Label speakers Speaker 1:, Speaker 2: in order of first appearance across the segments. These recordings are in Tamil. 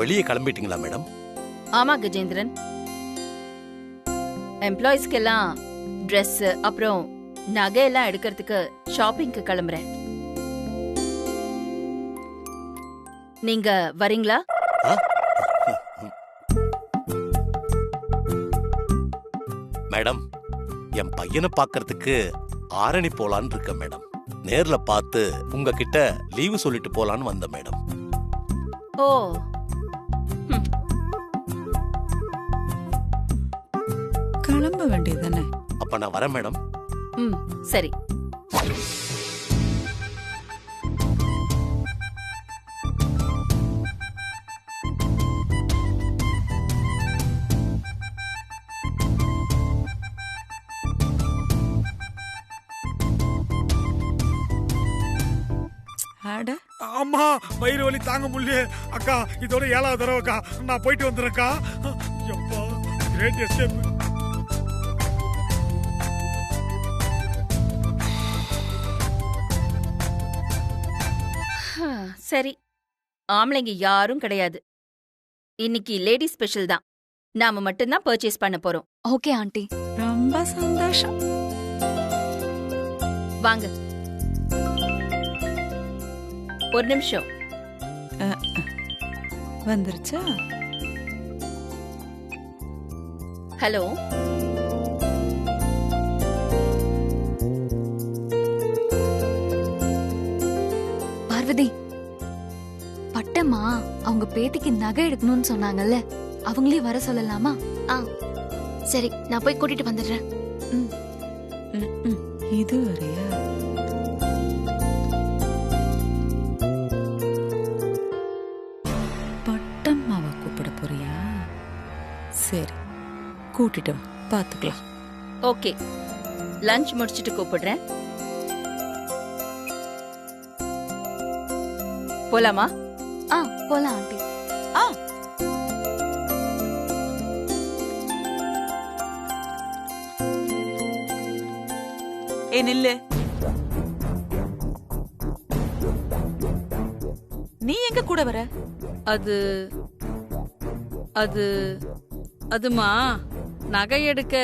Speaker 1: வெளியே கிளம்பிட்டீங்களா மேடம்?
Speaker 2: ஆமா கஜேந்திரன், எம்ப்ளாயிஸ்க்கெல்லாம் ட்ரெஸ் அப்புறம் நகையெல்லாம் எடுக்கிறதுக்கு ஷாப்பிங்க்கு கிளம்புறேன். நீங்க வரீங்களா?
Speaker 1: மேடம், என் பையனை பார்க்கறதுக்கு ஆரணி போலான்னு இருக்க மேடம். நேர்ல பார்த்து உங்ககிட்ட லீவு சொல்லிட்டு போலான்னு வந்த மேடம்.
Speaker 2: ஓ,
Speaker 3: கிளம்ப வேண்டியதுதானே?
Speaker 1: அப்ப நான் வரேன் மேடம்.
Speaker 2: ம், சரி.
Speaker 3: அட
Speaker 4: அம்மா, வயிறு வலி தாங்க முடியல அக்கா. இதோட 7வது தடவைக்கா. நான் போயிட்டு வந்துடுறேன்க்கா. எப்பா, கிரேட் எஸ்கேப்.
Speaker 2: சரி, ஆம்பளைங்க யாரும் கிடையாது. இன்னைக்கு லேடி ஸ்பெஷல் தான். நாம மட்டும்தான் பர்ச்சேஸ் பண்ண போறோம்.
Speaker 5: Okay aunty.
Speaker 3: ரொம்ப சந்தோஷம்.
Speaker 2: வாங்க, ஒரு நிமிஷம்.
Speaker 3: வந்துருச்சா?
Speaker 2: ஹலோ,
Speaker 5: பார்வதி, பட்டம்மா அவங்க பேத்திக்கு நகை எடுக்கணும்னு சொன்னாங்கல்ல, அவங்களே வர சொல்லலாமா? சரி, நான் போய் கூட்டிட்டு வந்துடுறேன்.
Speaker 3: இது வரையா? பட்டம்மாவை கூப்பிட போறியா? சரி, கூட்டிட்டு வா, பாத்துக்கலாம்.
Speaker 2: ஓகே, லஞ்ச் முடிச்சிட்டு கூப்பிடுறேன். போலாமா?
Speaker 5: போலாம் ஆண்டி.
Speaker 6: ஏ நில்லு. நீ எங்க கூட வர?
Speaker 7: அதுமா நகை எடுக்க.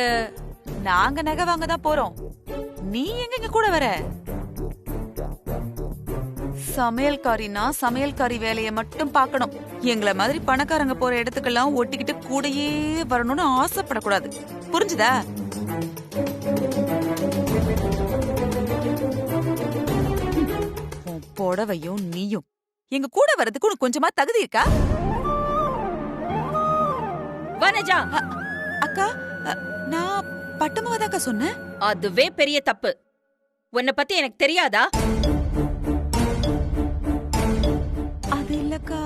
Speaker 6: நாங்க நகை வாங்க தான் போறோம். நீ எங்க கூட வர? சமையல்காரினா சமையல்காரி வேலைய மட்டும் பார்க்கணும். எங்களை மாதிரி பணக்காரங்க போற இடத்துக்கெல்லாம் ஒட்டிக்கிட்டு கூடயே வரணும்னு ஆசைப்படக்கூடாது. புரிஞ்சுதா? புடவையும் நீயும் எங்க கூட வர்றதுக்கு உனக்கு கொஞ்சமா தகுதி இருக்கா?
Speaker 2: வனஜா,
Speaker 6: அக்கா, நான் பட்டமாவதாக்கா சொன்னேன்.
Speaker 2: அதுவே பெரிய தப்பு. உன்னை பத்தி எனக்கு தெரியாதா?
Speaker 6: அது இல்லக்கா.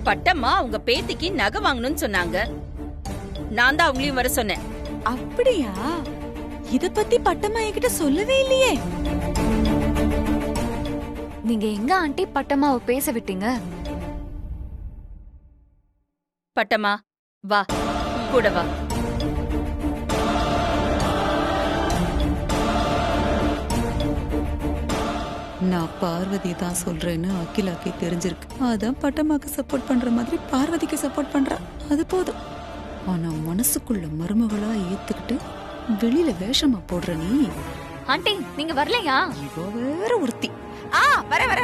Speaker 2: பட்டம்மா உங்க பேத்திக்கு நகை வாங்கணும்னு சொன்னாங்க. நான் தான் அவங்களையும் வர சொன்னேன்.
Speaker 6: அப்படியா? இத பத்தி பட்டம்மா என்கிட்ட சொல்லவே இல்லையே.
Speaker 5: நீங்க எங்க ஆண்டி பட்டம்மாவை பேச விட்டீங்க?
Speaker 2: பட்டம்மா வா, கூட வா.
Speaker 3: நான் பார்வதி தான் சொல்றேன்னு அகிலாக்கே தெரிஞ்சிருக்கு. அதான் பட்டம்மாக்கு சப்போர்ட் பண்ற மாதிரி பார்வதிக்கு சப்போர்ட் பண்றா. அது போதும். ஆனா மனசுக்குள்ள மருமகளா ஏத்துக்கிட்டு வெளியில வேஷமா போடுற நீ.
Speaker 5: ஆண்டி, நீங்க வரலையா?
Speaker 3: இவ வேற ஒருத்தி.
Speaker 6: வர வர